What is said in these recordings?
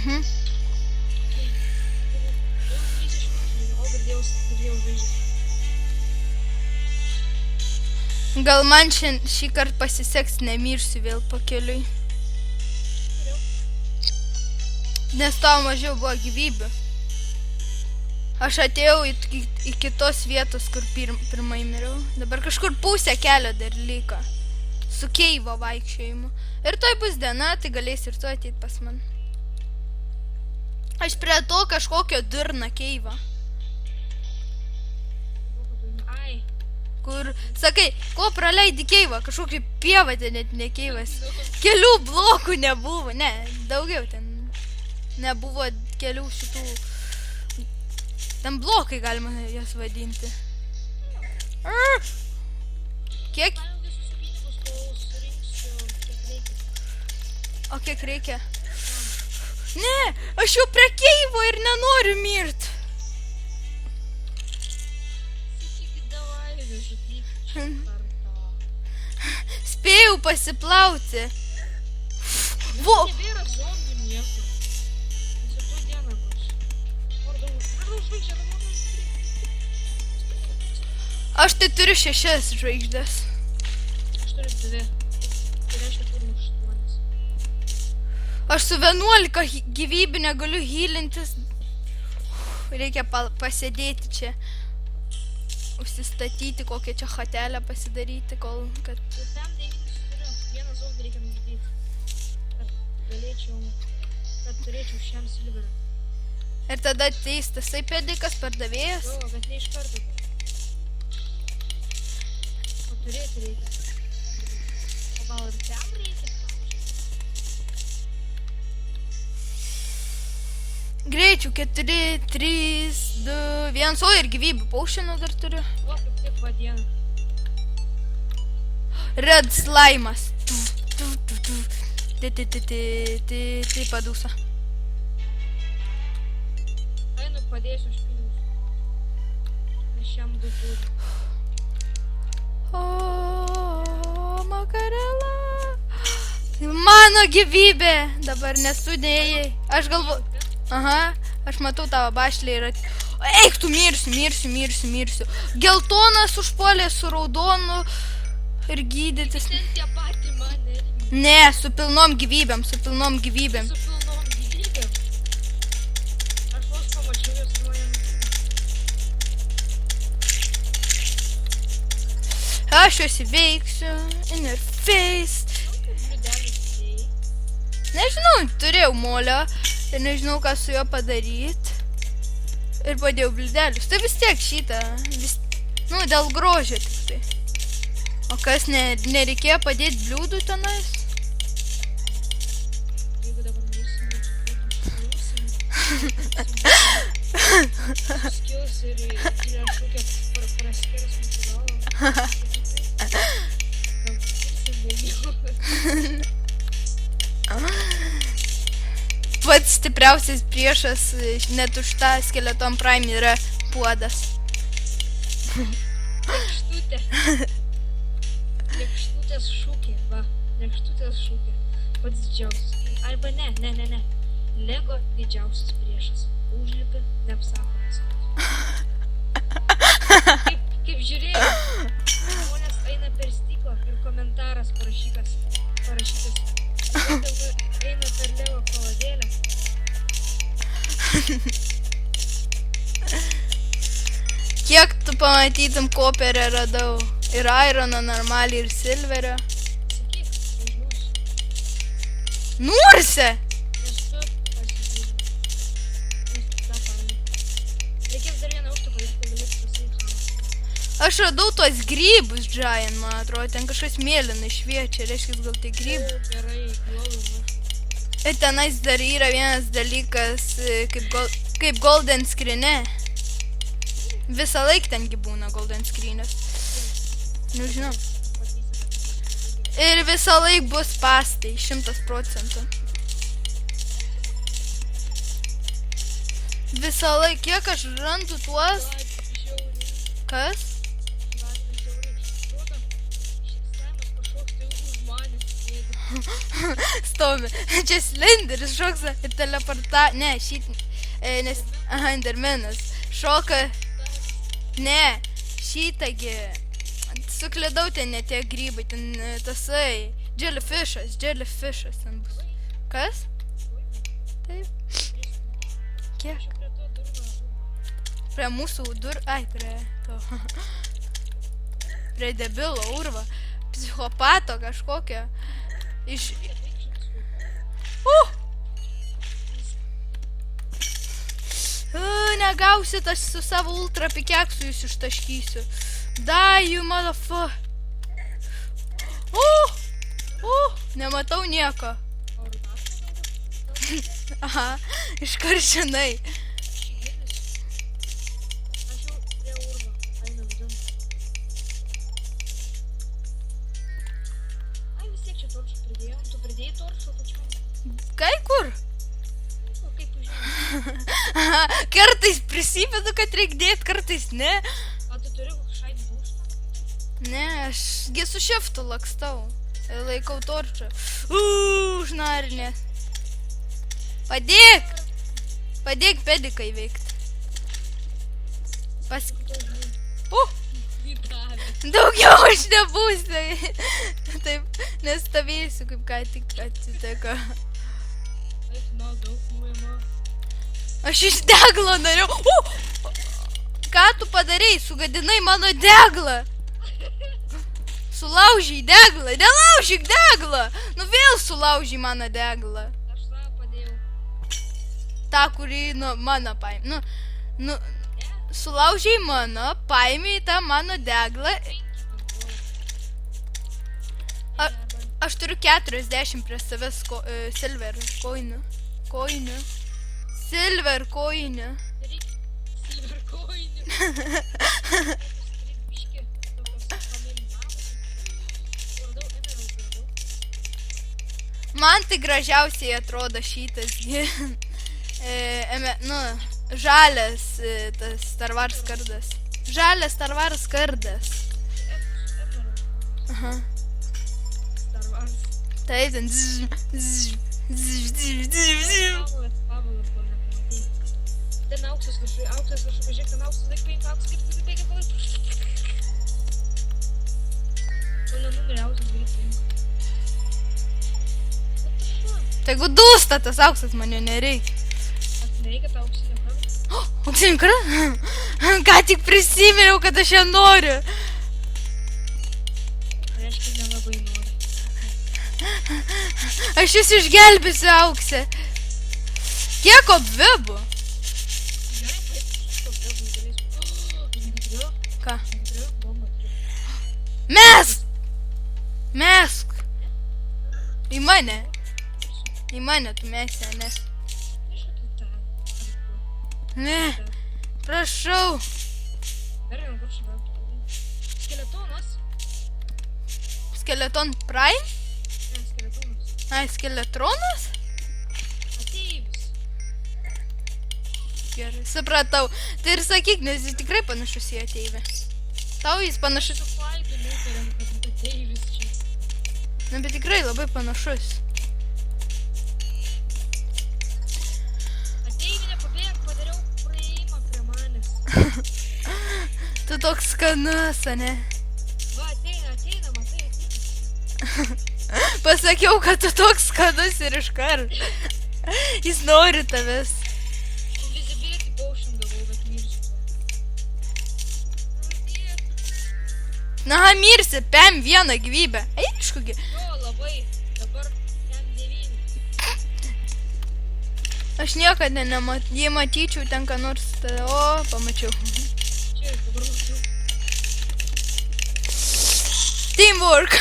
Mhm. Gal man šį kartą pasiseks, nemirsiu vėl pakeliui. Nes tau mažiau buvo gyvybių. Aš atėjau į kitos vietos, kur pirmai miriau. Dabar kažkur pusę kelio dar liko. Su keivo vaikščiojimu. Ir toj bus diena, tai galės ir tu ateit pas man. Aš prie to kažkokio durna keivo. Kur, sakai, ko praleidi keivą? Kažkokį pievą ten net ne keivas. Kelių blokų nebuvo, ne, daugiau ten. Nebuvo kelių šitų. Ten blokai galima jas vadinti. Kiek? O kiek reikia? Ne, aš jau prie keivo ir nenoriu mirt. Spėjau pasiplauti. Vo. Aš tai turiu 6 žvaigždės. Aš turiu 2. Tai reiškia turiu 8. Aš su 11 gyvybių negaliu hylintis. Reikia pasėdėti čia. Užsistatyti, kokią čia chatelę pasidaryti, kol kad... Ir tam 9 turiu. Vieną zombį reikia nužudyti. Kad turėčiau šiam silverį. Ir tada ateis tasai pedikas pardavėjas. Jo, bet ne iš karto. O turėti reikia. O gal ir ten reikia? Greičiau, 4, 3, 2, 1. O ir gyvybių paušinų dar turiu. O, kaip tik vadieną. Red slimas. Tai padūsa. Einu padėsiu aš pinigus. Aš jam 2 turiu. O, makarela. Mano gyvybė. Dabar nesudėjai. Aš galvoju. Aha, aš matau tavo bašlį ir eik tu, mirsiu. Geltonas užpuolė su raudonu ir gydytis. Ten tie patį mane. Ne, su pilnom gyvybėm. Su pilnom gyvybėm. Aš vos pamačiau jos nuojam. Aš juos įveiksiu. Inner face. Nežinau, turėjau molio. Ir nežinau, ką su juo padaryt. Ir padėjau blidelius. Tai vis tiek šitą. Nu, dėl grožio tik tai. O kas nereikėjo padėti bliūdų tenais? Jeigu dabar skils ir šūkė praskirs mūsų galvą. Pats stipriausias priešas net už tą skeleton prime yra puodas. Lėkštutė. Lėkštutės šūkė, va. Lėkštutės šūkė. Pats didžiausias. Arba ne. Lego didžiausias priešas. Užlipi neapsakomas. Kaip žiūrėjau, žmonės eina per stiklą ir komentaras parašytas. Eina per Lego kaladėlę. Kiek tu pamatytum koperę radau? Ir irono normaliai, ir silverio. Sakyk, nežinosiu. Nurse! Nes tu pasižiūrėjau. Nes tu tą paėmė. Reikės dar vieną aukštą padaryti, kad galėtų pasirinkti. Aš radau tuos grybus, Giant, man atrodo. Ten kažkas mėlynai šviečia, reiškia, gal tai grybai. Gerai, globau. Ir tenais dar yra vienas dalykas, kaip golden screen'e. Visą laik tengi būna golden screen'as. Nu, žinau. Ir visą laik bus pastai, 100%. Visą laik, kiek aš randu tuos... Kas? Čia slenderis šoks ir teleporta... Ne, nes... Aha, endermenas. Šoka... Ne, šitagi... Suklydau ten ne tie grybai, ten tasai... Jellyfishas ten bus. Kas? Taip. Kiek? Prie mūsų Ai, prie to. Prie debilo urvo. Psichopato kažkokio. Iš... Negausit, aš su savo ultra pikeksu jūs ištaškysiu. Die, you motherfucker. Nematau nieko. Aha, iškart žinai. Kai kur? Kartais prisimenu, kad reikia dėti, kartais ne. O tu turi šait būštą? Ne, aš su šiftu lakstau. Laikau torčą. Užnarinė. Padėk! Padėk pedikai veikti. Daugiau aš nebūsiu. Taip, nestovėsiu, kaip ką tik atsitiko. Aš iš deglo nariau. Ką tu padarei? Sugadinai mano deglą. Sulaužiai deglą. Nelaužyk deglą. Nu vėl sulaužiai mano deglą. Aš savo padėjau. Ta, kurį, mano paėmė. Sulaužiai mano, paėmė tą mano deglą. Aš turiu 40 prie savęs silver koinių. Silver koinių. Silver koinių. Man tai gražiausiai atrodo šitas. Žalias tas Star Wars kardas. Žalias Star Wars kardas. Aha. Star Wars. Taip, ten Ten auksas viršui, pažiūrėk, ten auksas, laik paimk auksas, kaip tu bėgi palaik. Kol nenumirė auksas, gali paimk. Tegu dūsta tas auksas, man jo nereikia. Nereikia tą auksinę kardą? Auksinį kardą? Ką tik prisiminiau, kad aš ją noriu. Reiškia, nelabai nori. Aš jūs išgelbėsiu auksę. Kiek obvebų? Ką? Mesk! Į mane tu mesi, ne? Ne, prašau. Skeletonas? Skeleton Prime? Ne, skeletonas. Ai, skeletronas? Ateivis. Gerai, supratau. Tai ir sakyk, nes jis tikrai panašus į ateivę. Tau jis panašus. Su Faidu nutarėm, kad ateivis čia. Na, bet tikrai labai panašus. Ateivinė pabėg, padariau praėjimą prie manęs. Tu toks skanus, ane? Va, ateina, matai. Pasakiau, kad tu toks skanus ir iškart. Jis nori tavęs. Invisibility potion gavau, bet mirsiu. Na, mirsi, pem vieną gyvybę. Aiškugi. Jo, labai. Dabar ten 9. Aš niekada jei matyčiau ten ką nors, pamačiau. Čia, dabar mačiau. Teamwork.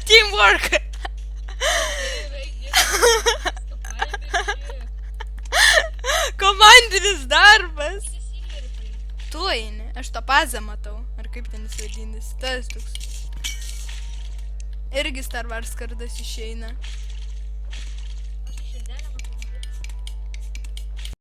Teamwork. Komandinis darbas. Tu eini, aš tą pazą matau. Ar kaip ten jis vadinasi, tas toks. Irgi Star Wars kardas išeina.